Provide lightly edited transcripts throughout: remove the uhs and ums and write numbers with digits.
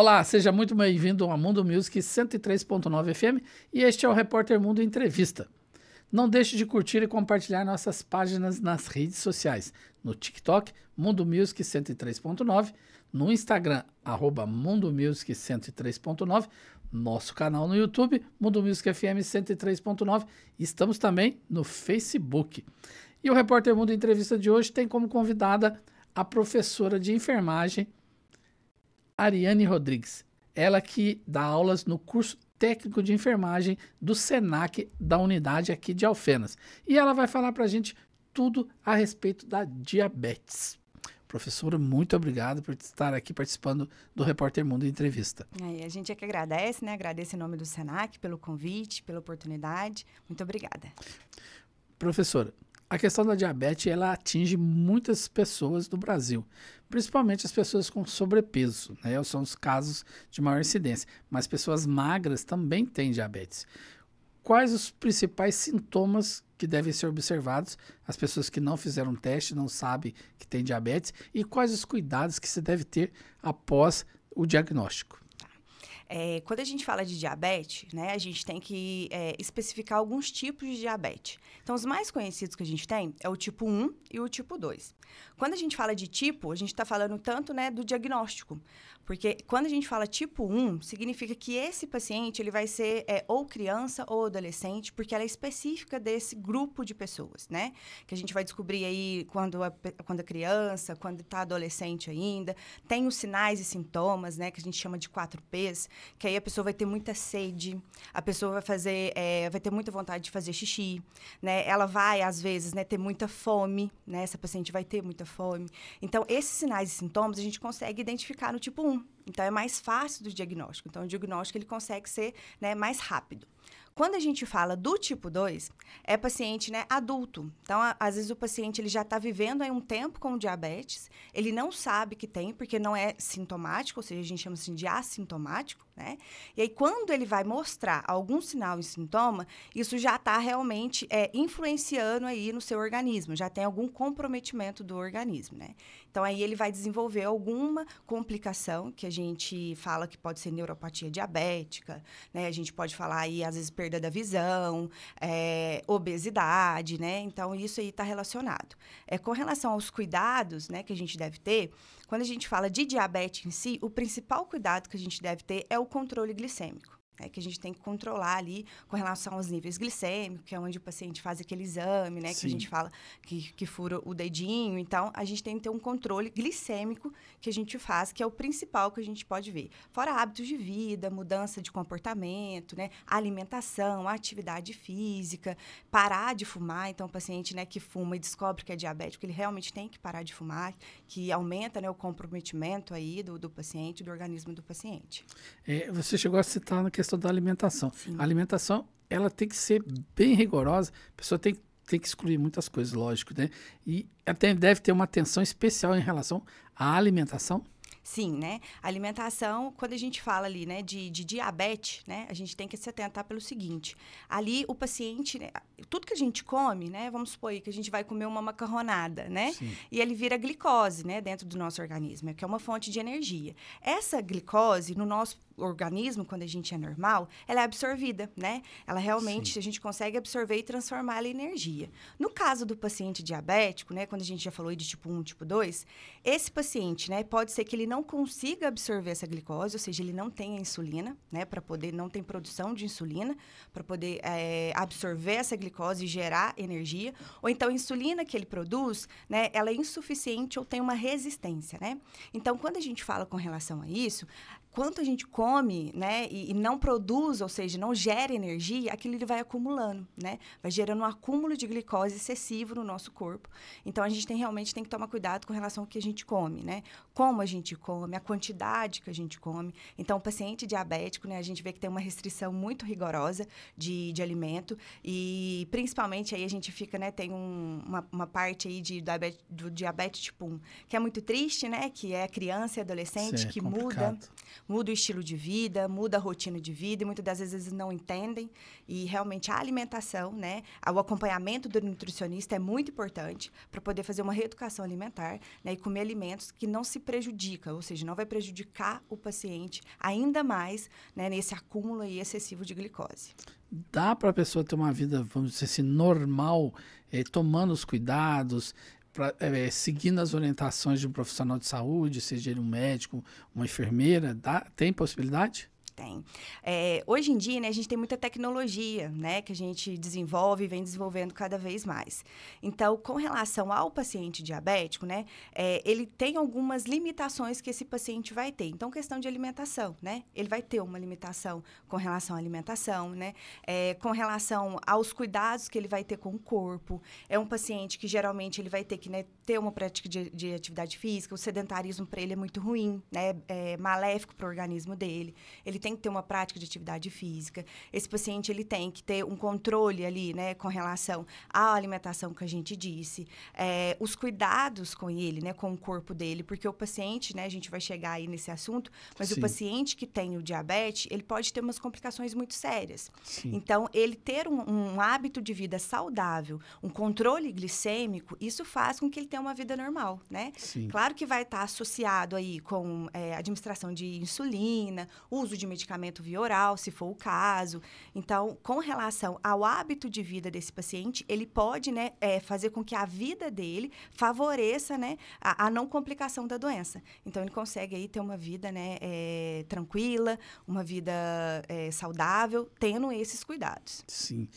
Olá, seja muito bem-vindo ao Mundo Music 103.9 FM e este é o Repórter Mundo Entrevista. Não deixe de curtir e compartilhar nossas páginas nas redes sociais, no TikTok, Mundo Music 103.9, no Instagram, Mundo Music 103.9, nosso canal no YouTube, Mundo Music FM 103.9, e estamos também no Facebook. E o Repórter Mundo Entrevista de hoje tem como convidada a professora de enfermagem, Ariane Rodrigues, ela que dá aulas no curso técnico de enfermagem do SENAC da unidade aqui de Alfenas. E ela vai falar para a gente tudo a respeito da diabetes. Professora, muito obrigado por estar aqui participando do Repórter Mundo Entrevista. A gente é que agradece, né? Agradece em nome do SENAC pelo convite, pela oportunidade. Muito obrigada. Professora, a questão da diabetes, ela atinge muitas pessoas do Brasil, principalmente as pessoas com sobrepeso, né? São os casos de maior incidência, mas pessoas magras também têm diabetes. Quais os principais sintomas que devem ser observados? As pessoas que não fizeram teste, não sabem que têm diabetes, e quais os cuidados que se deve ter após o diagnóstico? Quando a gente fala de diabetes, né, a gente tem que especificar alguns tipos de diabetes. Então, os mais conhecidos que a gente tem é o tipo 1 e o tipo 2. Quando a gente fala de tipo, a gente está falando tanto, né, do diagnóstico. Porque quando a gente fala tipo 1, significa que esse paciente ele vai ser ou criança ou adolescente, porque ela é específica desse grupo de pessoas, né? Que a gente vai descobrir aí quando a criança, quando está adolescente ainda. Tem os sinais e sintomas, né, que a gente chama de 4Ps, que aí a pessoa vai ter muita sede, a pessoa vai ter muita vontade de fazer xixi, né? Ela vai, às vezes, né, ter muita fome, né? Essa paciente vai ter muita fome. Então, esses sinais e sintomas a gente consegue identificar no tipo 1. Então, é mais fácil do diagnóstico. Então, o diagnóstico ele consegue ser, né, mais rápido. Quando a gente fala do tipo 2, é paciente, né, adulto. Então, às vezes, o paciente ele já está vivendo aí um tempo com diabetes, ele não sabe que tem, porque não é sintomático, ou seja, a gente chama assim de assintomático, né? E aí, quando ele vai mostrar algum sinal e sintoma, isso já está realmente influenciando aí no seu organismo, já tem algum comprometimento do organismo, né? Então, aí ele vai desenvolver alguma complicação, que a gente fala que pode ser neuropatia diabética, né? A gente pode falar aí, às vezes, perda da visão, obesidade, né? Então, isso aí está relacionado. Com relação aos cuidados, né, que a gente deve ter, quando a gente fala de diabetes em si, o principal cuidado que a gente deve ter é o controle glicêmico. Que a gente tem que controlar ali com relação aos níveis glicêmicos, que é onde o paciente faz aquele exame, né? Sim. Que a gente fala que fura o dedinho. Então, a gente tem que ter um controle glicêmico que a gente faz, que é o principal que a gente pode ver. Fora hábitos de vida, mudança de comportamento, né? Alimentação, atividade física, parar de fumar. Então, o paciente, né, que fuma e descobre que é diabético, ele realmente tem que parar de fumar, que aumenta, né, o comprometimento aí do paciente, do organismo do paciente. Você chegou a citar na questão da alimentação. Sim. A alimentação, ela tem que ser bem rigorosa. A pessoa tem que excluir muitas coisas, lógico, né? E até deve ter uma atenção especial em relação à alimentação. Sim, né? A alimentação, quando a gente fala ali, né, de diabetes, né, a gente tem que se atentar pelo seguinte. Ali, o paciente, né, tudo que a gente come, né, vamos supor aí que a gente vai comer uma macarronada, né? Sim. E ele vira glicose, né, dentro do nosso organismo, que é uma fonte de energia. Essa glicose, no nosso organismo, quando a gente é normal, ela é absorvida, né? Ela realmente, a gente consegue absorver e transformar ela em energia. No caso do paciente diabético, né, quando a gente já falou de tipo 1, tipo 2, esse paciente, né, pode ser que ele não consiga absorver essa glicose, ou seja, ele não tenha insulina, né, não tem produção de insulina para poder absorver essa glicose e gerar energia, ou então a insulina que ele produz, né, ela é insuficiente ou tem uma resistência, né? Então, quando a gente fala com relação a isso, quanto a gente come, né, e não produz, ou seja, não gera energia, aquilo ele vai acumulando, né? Vai gerando um acúmulo de glicose excessivo no nosso corpo. Então, a gente realmente tem que tomar cuidado com relação ao que a gente come, né? Como a gente come, a quantidade que a gente come. Então, o paciente diabético, né, a gente vê que tem uma restrição muito rigorosa de alimento e, principalmente, aí a gente fica, né, tem uma parte aí do diabetes tipo 1, que é muito triste, né? Que é a criança e adolescente que muda muda o estilo de vida, muda a rotina de vida, e muitas das vezes eles não entendem. E realmente a alimentação, né, o acompanhamento do nutricionista é muito importante para poder fazer uma reeducação alimentar, né, e comer alimentos que não se prejudicam, ou seja, não vai prejudicar o paciente ainda mais, né, nesse acúmulo aí excessivo de glicose. Dá para a pessoa ter uma vida, vamos dizer assim, normal, tomando os cuidados, seguindo as orientações de um profissional de saúde, seja ele um médico, uma enfermeira, tem possibilidade? Tem. Hoje em dia, né, a gente tem muita tecnologia, né, que a gente desenvolve e vem desenvolvendo cada vez mais. Então, com relação ao paciente diabético, né, ele tem algumas limitações que esse paciente vai ter. Então, questão de alimentação, né, ele vai ter uma limitação com relação à alimentação, né, com relação aos cuidados que ele vai ter com o corpo. É um paciente que, geralmente, ele vai ter que, né, ter uma prática de atividade física. O sedentarismo para ele é muito ruim, né, é maléfico para o organismo dele. Ele tem que ter uma prática de atividade física. Esse paciente, ele tem que ter um controle ali, né, com relação à alimentação que a gente disse, os cuidados com ele, né, com o corpo dele, porque o paciente, né, a gente vai chegar aí nesse assunto, mas Sim. o paciente que tem o diabetes, ele pode ter umas complicações muito sérias. Sim. Então, ele ter um hábito de vida saudável, um controle glicêmico, isso faz com que ele tenha uma vida normal, né? Sim. Claro que vai estar associado aí com administração de insulina, uso de medicamento via oral, se for o caso. Então, com relação ao hábito de vida desse paciente, ele pode, né, fazer com que a vida dele favoreça, né, a não complicação da doença. Então, ele consegue aí ter uma vida, né, tranquila, uma vida saudável, tendo esses cuidados. Sim.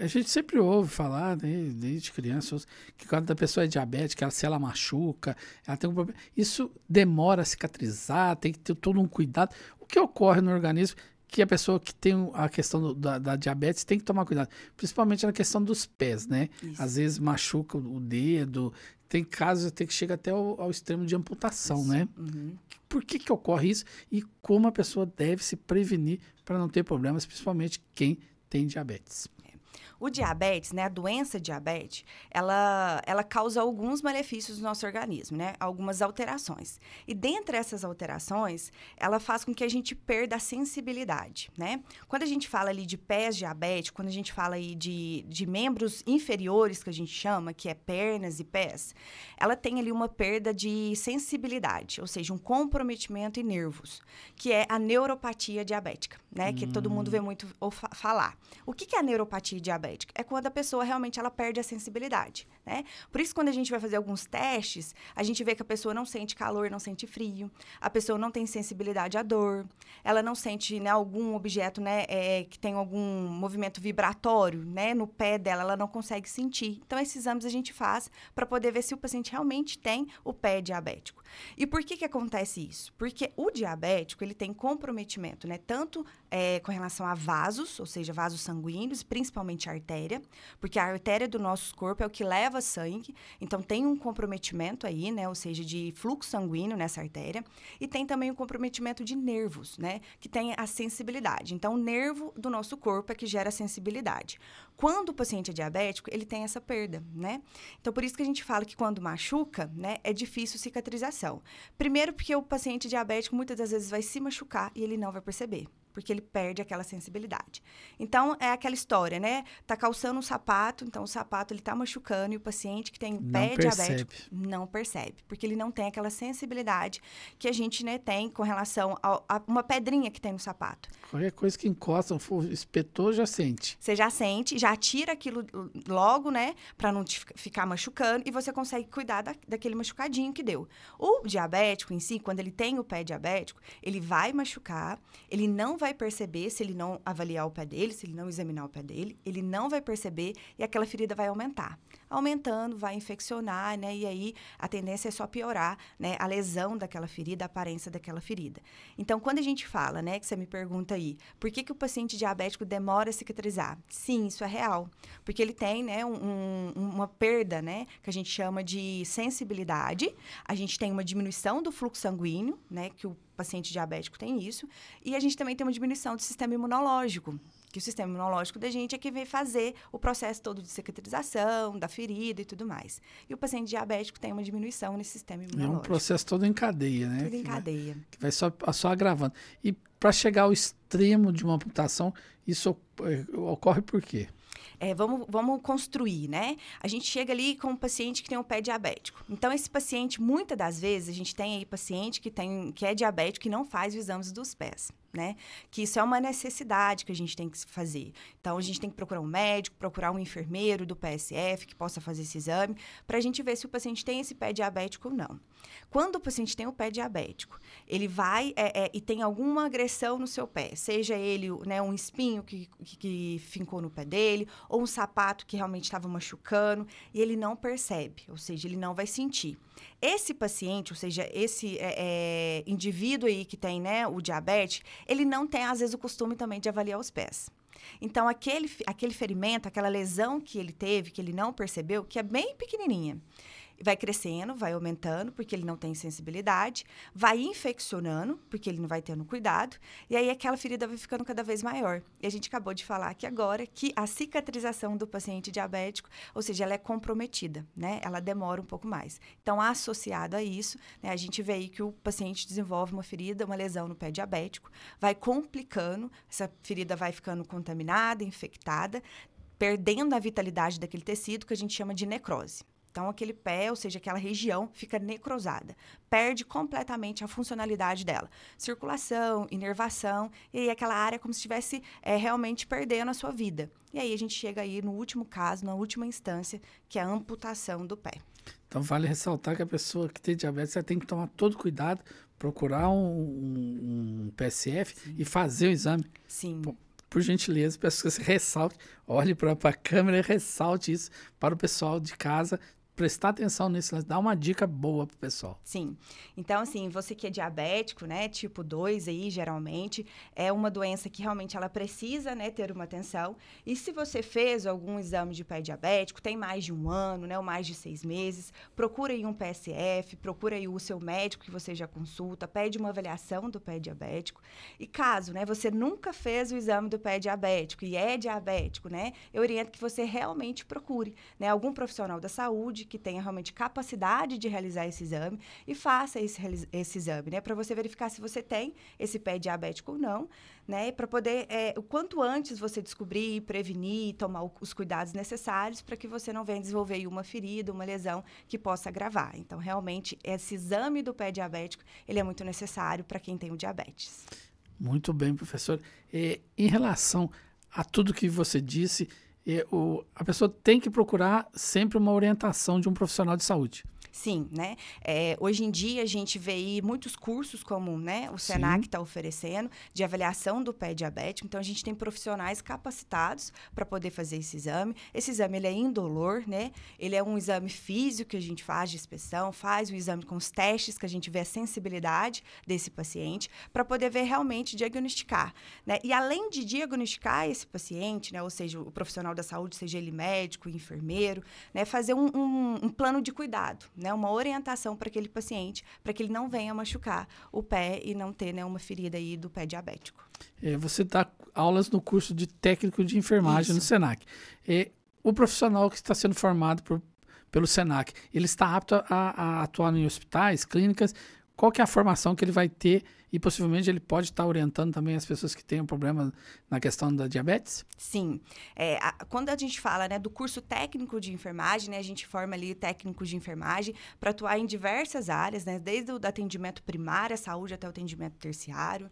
A gente sempre ouve falar, né, desde criança, que quando a pessoa é diabética, se ela machuca, ela tem um problema. Isso demora a cicatrizar, tem que ter todo um cuidado. O que ocorre no organismo que a pessoa que tem a questão da diabetes tem que tomar cuidado, principalmente na questão dos pés, né? Isso. Às vezes machuca o dedo, tem casos até que chega até ao extremo de amputação, isso. Né? Uhum. Por que ocorre isso e como a pessoa deve se prevenir para não ter problemas, principalmente quem tem diabetes? O diabetes, né, a doença diabetes, ela causa alguns malefícios no nosso organismo, né, algumas alterações. E dentre essas alterações, ela faz com que a gente perda a sensibilidade, né? Quando a gente fala ali de pés diabéticos, quando a gente fala aí de membros inferiores, que a gente chama, que é pernas e pés, ela tem ali uma perda de sensibilidade, ou seja, um comprometimento em nervos, que é a neuropatia diabética, né, que todo mundo vê muito falar. O que é a neuropatia diabética? É quando a pessoa realmente ela perde a sensibilidade, né? Por isso, quando a gente vai fazer alguns testes, a gente vê que a pessoa não sente calor, não sente frio, a pessoa não tem sensibilidade à dor, ela não sente, né, algum objeto, né, que tem algum movimento vibratório, né, no pé dela, ela não consegue sentir. Então, esses exames a gente faz para poder ver se o paciente realmente tem o pé diabético. E por que acontece isso? Porque o diabético, ele tem comprometimento, né, tanto com relação a vasos, ou seja, vasos sanguíneos, principalmente a artéria, porque a artéria do nosso corpo é o que leva sangue, então tem um comprometimento aí, né, ou seja, de fluxo sanguíneo nessa artéria, e tem também o comprometimento de nervos, né, que tem a sensibilidade. Então, o nervo do nosso corpo é que gera a sensibilidade. Quando o paciente é diabético, ele tem essa perda, né? Então, por isso que a gente fala que quando machuca, né, é difícil cicatrização. Primeiro porque o paciente diabético muitas das vezes vai se machucar e ele não vai perceber, porque ele perde aquela sensibilidade. Então, é aquela história, né? Tá calçando um sapato, então o sapato ele tá machucando e o paciente que tem o pé diabético não percebe, porque ele não tem aquela sensibilidade que a gente, né, tem com relação a uma pedrinha que tem no sapato. Qualquer coisa que encosta, espetou, já sente. Você já sente, já tira aquilo logo, né, para não te ficar machucando e você consegue cuidar daquele machucadinho que deu. O diabético em si, quando ele tem o pé diabético, ele vai machucar, ele não vai perceber se ele não avaliar o pé dele, se ele não examinar o pé dele, ele não vai perceber e aquela ferida vai aumentar. Aumentando, vai infeccionar, né? E aí a tendência é só piorar, né? A lesão daquela ferida, a aparência daquela ferida. Então, quando a gente fala, né? Que você me pergunta aí, por que o paciente diabético demora a cicatrizar? Sim, isso é real. Porque ele tem, né? Uma perda, né? Que a gente chama de sensibilidade. A gente tem uma diminuição do fluxo sanguíneo, né? Que o paciente diabético tem isso. E a gente também tem uma diminuição do sistema imunológico, Que o sistema imunológico da gente é que vem fazer o processo todo de cicatrização, da ferida e tudo mais. E o paciente diabético tem uma diminuição nesse sistema imunológico. É um processo todo em cadeia, né? Tudo em cadeia. Que vai só agravando. E para chegar ao extremo de uma amputação, isso ocorre por quê? Vamos construir, né? A gente chega ali com um paciente que tem um pé diabético. Então, esse paciente, muitas das vezes, a gente tem aí paciente que é diabético e não faz os exames dos pés, né? Que isso é uma necessidade que a gente tem que fazer. Então, a gente tem que procurar um médico, procurar um enfermeiro do PSF que possa fazer esse exame, para a gente ver se o paciente tem esse pé diabético ou não. Quando o paciente tem o pé diabético, ele vai e tem alguma agressão no seu pé, seja ele, né, um espinho que fincou no pé dele, ou um sapato que realmente estava machucando, e ele não percebe, ou seja, ele não vai sentir. Esse paciente, ou seja, esse indivíduo aí que tem, né, o diabetes, ele não tem, às vezes, o costume também de avaliar os pés. Então, aquele ferimento, aquela lesão que ele teve, que ele não percebeu, que é bem pequenininha, vai crescendo, vai aumentando, porque ele não tem sensibilidade, vai infeccionando, porque ele não vai tendo cuidado, e aí aquela ferida vai ficando cada vez maior. E a gente acabou de falar aqui agora que a cicatrização do paciente diabético, ou seja, ela é comprometida, né? Ela demora um pouco mais. Então, associado a isso, né, a gente vê aí que o paciente desenvolve uma ferida, uma lesão no pé diabético, vai complicando, essa ferida vai ficando contaminada, infectada, perdendo a vitalidade daquele tecido, que a gente chama de necrose. Então, aquele pé, ou seja, aquela região fica necrosada, perde completamente a funcionalidade dela. Circulação, inervação, e aí aquela área é como se estivesse realmente perdendo a sua vida. E aí a gente chega aí no último caso, na última instância, que é a amputação do pé. Então, vale ressaltar que a pessoa que tem diabetes tem que tomar todo cuidado, procurar um PSF Sim. e fazer o exame. Sim. Por gentileza, peço que você ressalte, olhe para a câmera e ressalte isso para o pessoal de casa prestar atenção nisso, dá uma dica boa pro pessoal. Sim. Então, assim, você que é diabético, né, tipo 2 aí, geralmente, é uma doença que realmente ela precisa, né, ter uma atenção. E se você fez algum exame de pé diabético, tem mais de 1 ano, né, ou mais de 6 meses, procura aí um PSF, procura aí o seu médico que você já consulta, pede uma avaliação do pé diabético. E caso, né, você nunca fez o exame do pé diabético e é diabético, né, eu oriento que você realmente procure, né, algum profissional da saúde que tenha realmente capacidade de realizar esse exame e faça esse exame, né? Para você verificar se você tem esse pé diabético ou não, né? Para poder, o quanto antes você descobrir, prevenir, tomar os cuidados necessários para que você não venha desenvolver uma ferida, uma lesão que possa agravar. Então, realmente, esse exame do pé diabético, ele é muito necessário para quem tem o diabetes. Muito bem, professor. Em relação a tudo que você disse, a pessoa tem que procurar sempre uma orientação de um profissional de saúde. Sim, né? Hoje em dia a gente vê aí muitos cursos como, né, o Senac está oferecendo de avaliação do pé diabético. Então a gente tem profissionais capacitados para poder fazer esse exame. Esse exame ele é indolor, né? Ele é um exame físico que a gente faz de inspeção, faz o exame com os testes que a gente vê a sensibilidade desse paciente para poder ver realmente diagnosticar, né? E além de diagnosticar esse paciente, né, ou seja, o profissional da saúde, seja ele médico, enfermeiro, né, fazer um plano de cuidado, né, uma orientação para aquele paciente, para que ele não venha machucar o pé e não ter, né, uma ferida aí do pé diabético. Você dá aulas no curso de técnico de enfermagem no Senac. O profissional que está sendo formado pelo Senac, ele está apto a atuar em hospitais, clínicas? Qual que é a formação que ele vai ter e possivelmente ele pode estar orientando também as pessoas que têm um problema na questão da diabetes? Sim. Quando a gente fala, né, do curso técnico de enfermagem, né, a gente forma ali técnicos de enfermagem para atuar em diversas áreas, né, desde o atendimento primário à saúde até o atendimento terciário,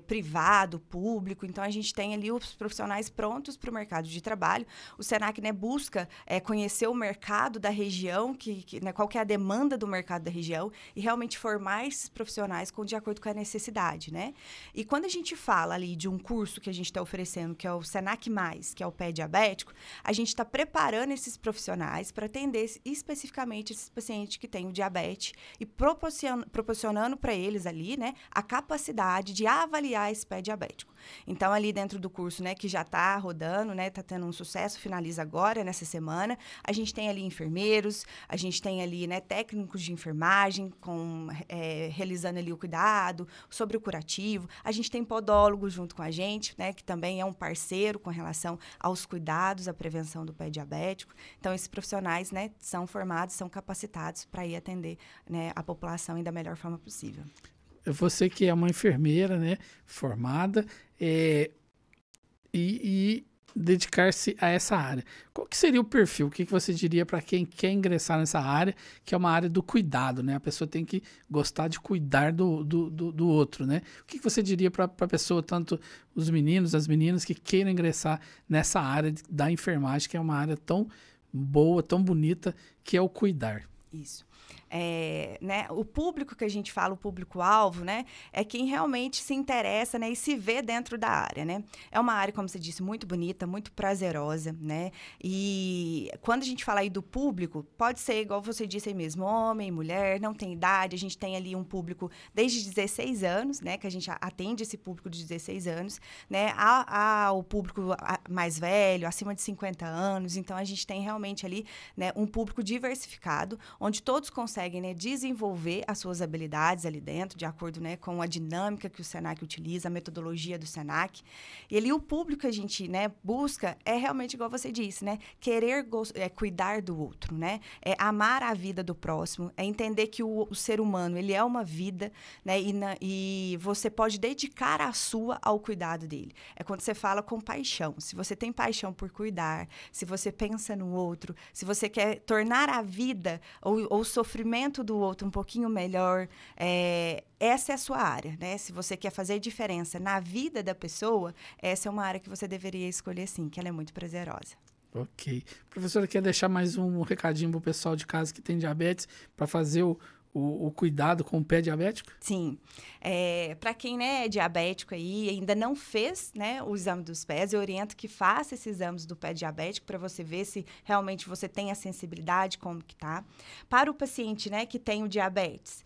privado, público. Então, a gente tem ali os profissionais prontos para o mercado de trabalho. O Senac, né, busca conhecer o mercado da região, né, qual que é a demanda do mercado da região e realmente formar esses profissionais de acordo com a necessidade, né? E quando a gente fala ali de um curso que a gente está oferecendo, que é o Senac+, que é o pé diabético, a gente está preparando esses profissionais para atender especificamente esses pacientes que têm o diabetes e proporcionando para eles ali, né, a capacidade de avaliar esse pé diabético. Então, ali dentro do curso, né, que já está rodando, né, está tendo um sucesso, finaliza agora, nessa semana, a gente tem ali enfermeiros, a gente tem ali, né, técnicos de enfermagem, realizando ali o cuidado, sobre o curativo. A gente tem podólogo junto com a gente, né, que também é um parceiro com relação aos cuidados, à prevenção do pé diabético. Então, esses profissionais, né, são formados, são capacitados para ir atender, né, a população da melhor forma possível. Você que é uma enfermeira, né, formada, e dedicar-se a essa área. Qual que seria o perfil? O que você diria para quem quer ingressar nessa área, que é uma área do cuidado, né? A pessoa tem que gostar de cuidar do outro, né? O que você diria para a pessoa, tanto os meninos, as meninas, que queiram ingressar nessa área da enfermagem, que é uma área tão boa, tão bonita, que é o cuidar? Isso. Né, o público que a gente fala, o público-alvo, né, é quem realmente se interessa, né, e se vê dentro da área, né? É uma área, como você disse, muito bonita, muito prazerosa, né? E quando a gente fala aí do público, pode ser, igual você disse aí mesmo, homem, mulher, não tem idade. A gente tem ali um público desde 16 anos, né, que a gente atende esse público de 16 anos, né? Há o público mais velho, acima de 50 anos. Então, a gente tem realmente ali, né, um público diversificado, onde todos conseguem, né, desenvolver as suas habilidades ali dentro, de acordo, né, com a dinâmica que o Senac utiliza, a metodologia do Senac. E ali o público que a gente, né, busca é realmente, igual você disse, né, querer cuidar do outro, né, é amar a vida do próximo, é entender que o ser humano, ele é uma vida, né, e você pode dedicar a sua ao cuidado dele. É quando você fala com paixão. Se você tem paixão por cuidar, se você pensa no outro, se você quer tornar a vida ou o sofrimento do outro um pouquinho melhor, essa é a sua área, né? Se você quer fazer diferença na vida da pessoa, essa é uma área que você deveria escolher, sim, que ela é muito prazerosa. Ok. Professora, quer deixar mais um recadinho para o pessoal de casa que tem diabetes, para fazer o cuidado com o pé diabético? Sim. Para quem, né, é diabético aí e ainda não fez, né, o exame dos pés, eu oriento que faça esses exames do pé diabético para você ver se realmente você tem a sensibilidade, como que tá. Para o paciente, né, que tem o diabetes,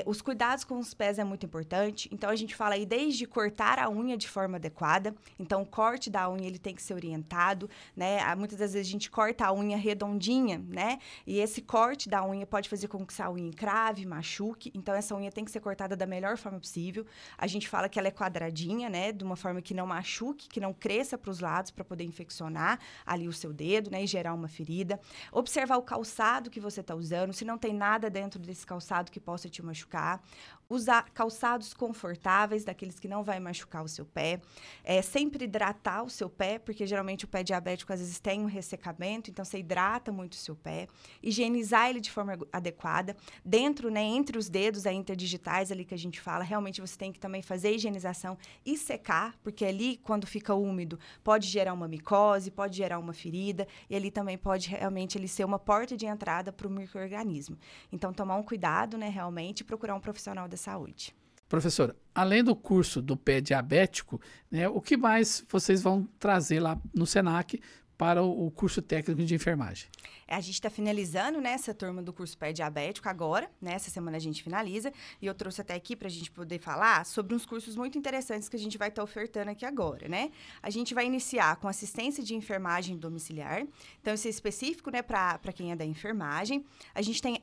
os cuidados com os pés é muito importante. Então, a gente fala aí desde cortar a unha de forma adequada. Então, o corte da unha, ele tem que ser orientado, né? Muitas das vezes a gente corta a unha redondinha, né? E esse corte da unha pode fazer com que essa unha encrave, machuque. Então, essa unha tem que ser cortada da melhor forma possível. A gente fala que ela é quadradinha, né? De uma forma que não machuque, que não cresça para os lados para poder infeccionar ali o seu dedo, né? E gerar uma ferida. Observar o calçado que você está usando, se não tem nada dentro desse calçado que possa te machucar. Usar calçados confortáveis, daqueles que não vai machucar o seu pé. Sempre hidratar o seu pé, porque geralmente o pé diabético às vezes tem um ressecamento, então você hidrata muito o seu pé. Higienizar ele de forma adequada. Dentro, né, entre os dedos interdigitais ali que a gente fala, realmente você tem que também fazer a higienização e secar, porque ali, quando fica úmido, pode gerar uma micose, pode gerar uma ferida, e ali também pode realmente ele ser uma porta de entrada para o micro-organismo. Então, tomar um cuidado, né, realmente, e procurar um profissional da saúde. Professora, além do curso do pé diabético, né, o que mais vocês vão trazer lá no Senac para o curso técnico de enfermagem? A gente está finalizando, né, essa turma do curso pé diabético agora, né? Essa semana a gente finaliza. E eu trouxe até aqui para a gente poder falar sobre uns cursos muito interessantes que a gente vai estar ofertando aqui agora, né? A gente vai iniciar com assistência de enfermagem domiciliar. Então, isso é específico, né, para quem é da enfermagem. A gente tem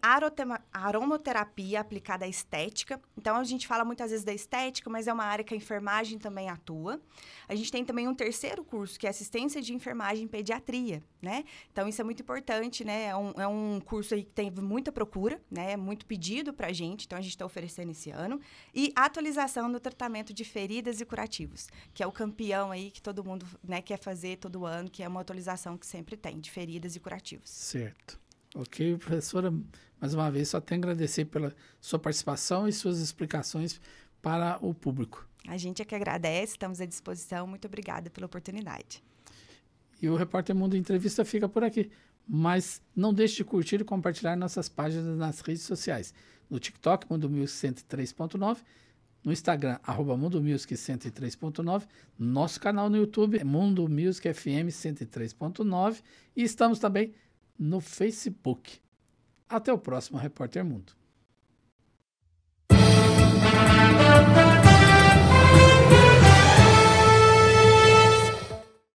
aromaterapia aplicada à estética. Então, a gente fala muitas vezes da estética, mas é uma área que a enfermagem também atua. A gente tem também um terceiro curso, que é assistência de enfermagem em pediatria, né? Então, isso é muito importante, né? É um curso aí que tem muita procura, né? É muito pedido pra gente, então a gente está oferecendo esse ano. E atualização no tratamento de feridas e curativos, que é o campeão aí que todo mundo, né, quer fazer todo ano, que é uma atualização que sempre tem, de feridas e curativos. Certo. Ok, professora, mais uma vez, só tenho a agradecer pela sua participação e suas explicações para o público. A gente é que agradece, estamos à disposição. Muito obrigada pela oportunidade. E o Repórter Mundo Entrevista fica por aqui. Mas não deixe de curtir e compartilhar nossas páginas nas redes sociais. No TikTok, Mundo Music 103.9. No Instagram, @Mundo Music 103.9. Nosso canal no YouTube é Mundo Music FM 103.9. E estamos também no Facebook. Até o próximo Repórter Mundo.